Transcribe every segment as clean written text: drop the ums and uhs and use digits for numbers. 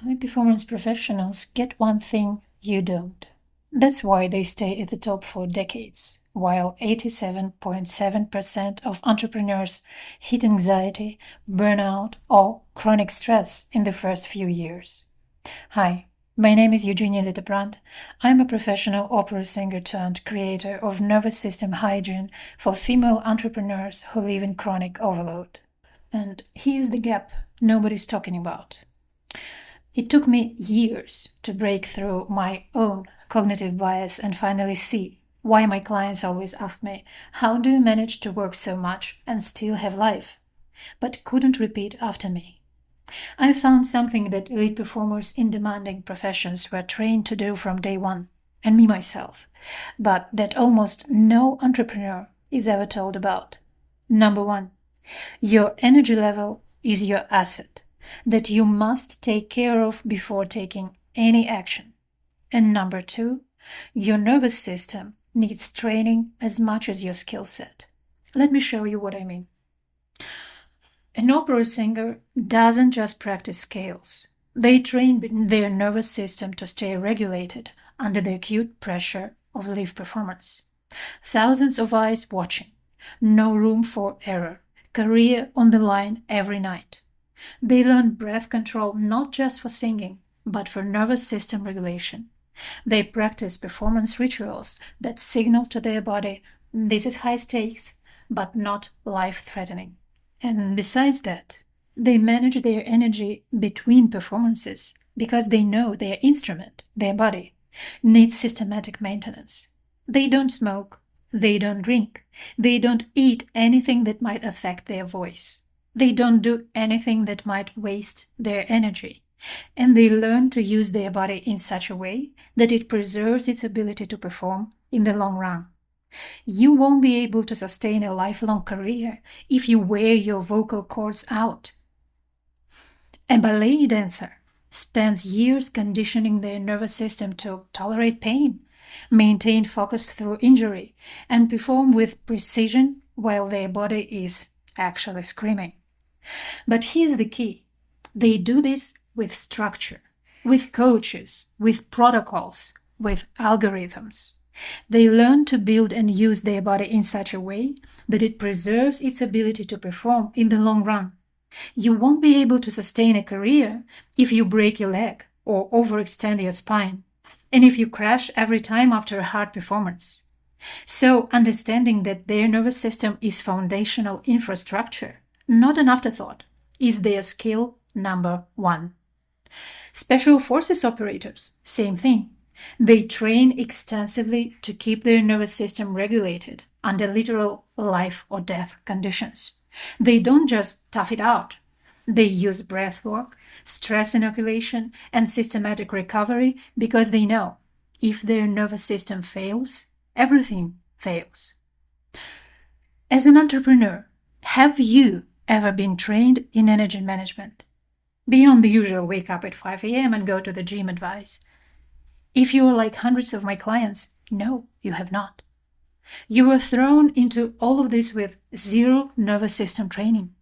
High-performance professionals get one thing you don't. That's why they stay at the top for decades, while 87.7% of entrepreneurs hit anxiety, burnout, or chronic stress in the first few years. Hi, my name is Eugenia Littebrant. I'm a professional opera singer turned creator of Nervous System Hygiene for female entrepreneurs who live in chronic overload. And here's the gap nobody's talking about. It took me years to break through my own cognitive bias and finally see why my clients always ask me, how do you manage to work so much and still have life? But couldn't repeat after me. I found something that elite performers in demanding professions were trained to do from day one, and me myself, but that almost no entrepreneur is ever told about. Number one, your energy level is your asset that you must take care of before taking any action. And number two, your nervous system needs training as much as your skill set. Let me show you what I mean. An opera singer doesn't just practice scales. They train their nervous system to stay regulated under the acute pressure of live performance. Thousands of eyes watching, no room for error, career on the line every night. They learn breath control not just for singing, but for nervous system regulation. They practice performance rituals that signal to their body, this is high stakes, but not life-threatening. And besides that, they manage their energy between performances because they know their instrument, their body, needs systematic maintenance. They don't smoke, they don't drink, they don't eat anything that might affect their voice. They don't do anything that might waste their energy, and they learn to use their body in such a way that it preserves its ability to perform in the long run. You won't be able to sustain a lifelong career if you wear your vocal cords out. A ballet dancer spends years conditioning their nervous system to tolerate pain, maintain focus through injury, and perform with precision while their body is actually screaming. But here's the key. They do this with structure, with coaches, with protocols, with algorithms. They learn to build and use their body in such a way that it preserves its ability to perform in the long run. You won't be able to sustain a career if you break your leg or overextend your spine, and if you crash every time after a hard performance. So, understanding that their nervous system is foundational infrastructure, not an afterthought, is their skill number one. Special forces operators, same thing. They train extensively to keep their nervous system regulated under literal life or death conditions. They don't just tough it out. They use breath work, stress inoculation, and systematic recovery because they know if their nervous system fails, everything fails. As an entrepreneur, have you ever been trained in energy management? Beyond the usual wake up at 5 a.m. and go to the gym advice. If you are like hundreds of my clients, no, you have not. You were thrown into all of this with zero nervous system training.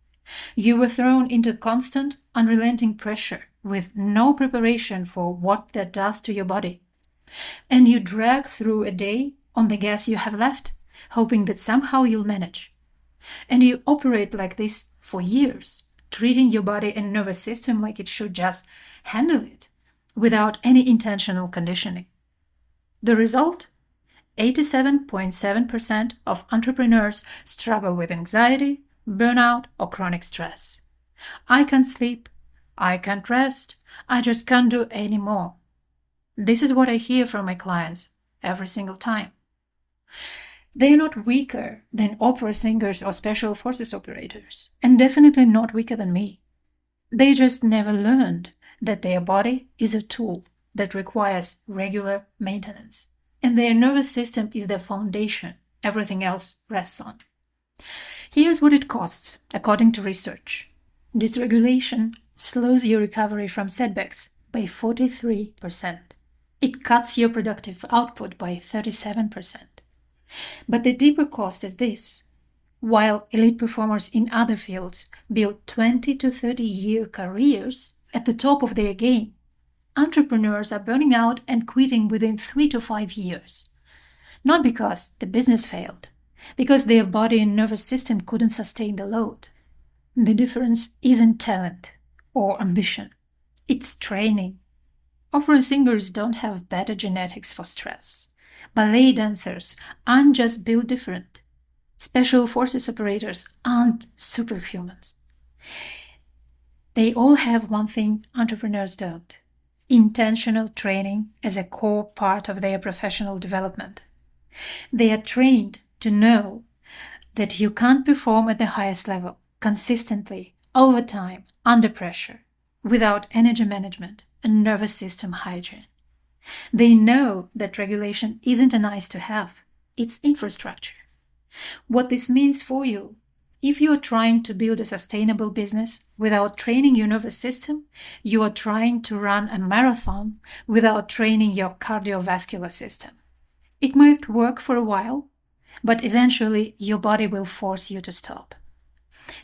You were thrown into constant, unrelenting pressure with no preparation for what that does to your body. And you drag through a day on the gas you have left, hoping that somehow you'll manage. And you operate like this for years, treating your body and nervous system like it should just handle it, without any intentional conditioning. The result? 87.7% of entrepreneurs struggle with anxiety, burnout, or chronic stress. I can't sleep, I can't rest, I just can't do any more. This is what I hear from my clients every single time. They're not weaker than opera singers or special forces operators, and definitely not weaker than me. They just never learned that their body is a tool that requires regular maintenance, and their nervous system is the foundation everything else rests on. Here's what it costs, according to research. Dysregulation slows your recovery from setbacks by 43%. It cuts your productive output by 37%. But the deeper cost is this. While elite performers in other fields build 20 to 30-year careers at the top of their game, entrepreneurs are burning out and quitting within 3 to 5 years. Not because the business failed, because their body and nervous system couldn't sustain the load. The difference isn't talent or ambition, it's training. Opera singers don't have better genetics for stress. Ballet dancers aren't just built different. Special forces operators aren't superhumans. They all have one thing entrepreneurs don't: intentional training as a core part of their professional development. They are trained to know that you can't perform at the highest level, consistently, over time, under pressure, without energy management and nervous system hygiene. They know that regulation isn't a nice to have, it's infrastructure. What this means for you: if you are trying to build a sustainable business without training your nervous system, you are trying to run a marathon without training your cardiovascular system. It might work for a while, but eventually your body will force you to stop.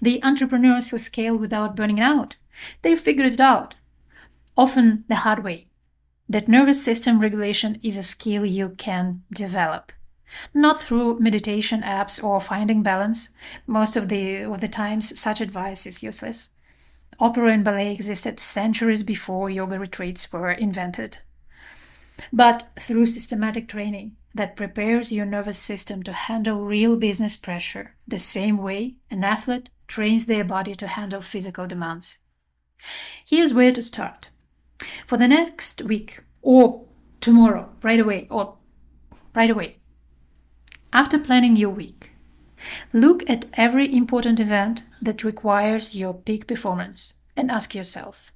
The entrepreneurs who scale without burning out, they figured it out, often the hard way, that nervous system regulation is a skill you can develop. Not through meditation apps or finding balance. Most of the times such advice is useless. Opera and ballet existed centuries before yoga retreats were invented. But through systematic training that prepares your nervous system to handle real business pressure the same way an athlete trains their body to handle physical demands. Here's where to start. For the next week, or tomorrow, right away, after planning your week, look at every important event that requires your peak performance and ask yourself,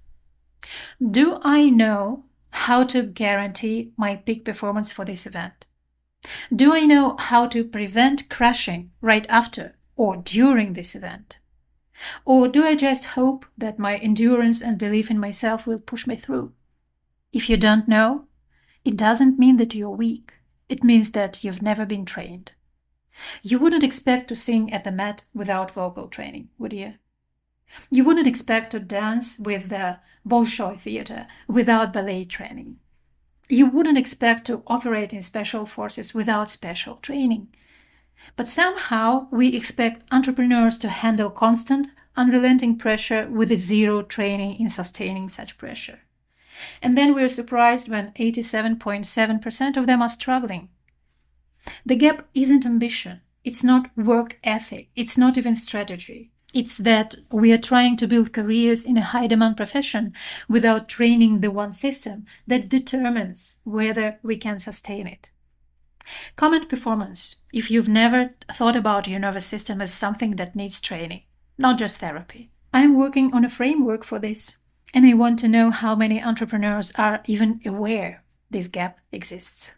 do I know how to guarantee my peak performance for this event? Do I know how to prevent crashing right after or during this event? Or do I just hope that my endurance and belief in myself will push me through? If you don't know, it doesn't mean that you're weak. It means that you've never been trained. You wouldn't expect to sing at the Met without vocal training, would you? You wouldn't expect to dance with the Bolshoi Theater without ballet training. You wouldn't expect to operate in special forces without special training. But somehow we expect entrepreneurs to handle constant, unrelenting pressure with zero training in sustaining such pressure. And then we're surprised when 87.7% of them are struggling. The gap isn't ambition, it's not work ethic, it's not even strategy. It's that we are trying to build careers in a high-demand profession without training the one system that determines whether we can sustain it. Comment performance if you've never thought about your nervous system as something that needs training, not just therapy. I'm working on a framework for this, and I want to know how many entrepreneurs are even aware this gap exists.